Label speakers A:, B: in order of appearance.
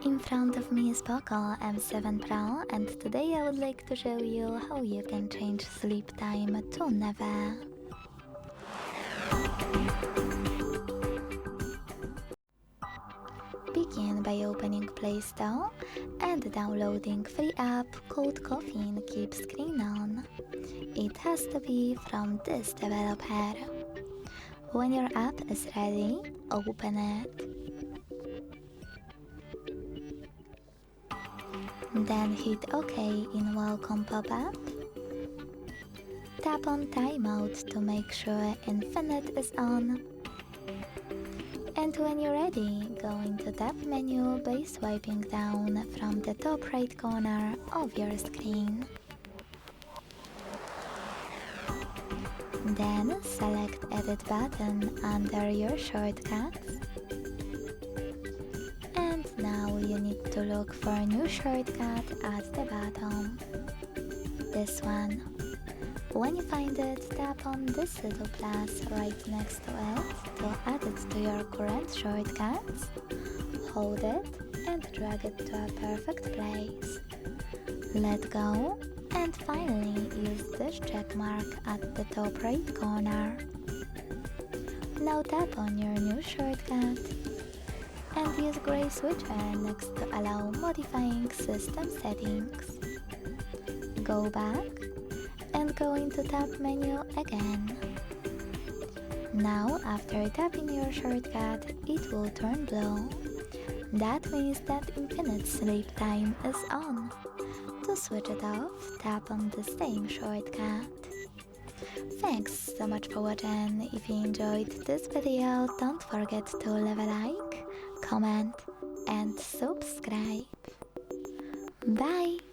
A: In front of me is POCO M7 Pro, and today I would like to show you how you can change sleep time to never. Begin by opening Play Store and downloading free app called Caffeine Keep Screen On. It has to be from this developer. When your app is ready, open it. Then hit OK in Welcome pop-up. Tap on Timeout to make sure Infinite is on. And when you're ready, go into Tap menu by swiping down from the top right corner of your screen. Then select Edit button under your shortcuts. And now you need to look for a new shortcut at the bottom. This one. When you find it, tap on this little plus right next to it to add it to your current shortcuts. Hold it and drag it to a perfect place. Let go and finally use this check mark at the top right corner. Now tap on your new shortcut and use gray switcher next to allow modifying system settings. Go back and go into Tap menu again. Now after tapping your shortcut, it will turn blue. That means that infinite sleep time is on. To switch it off, tap on the same shortcut. Thanks so much for watching. If you enjoyed this video, don't forget to leave a like, comment and subscribe. Bye!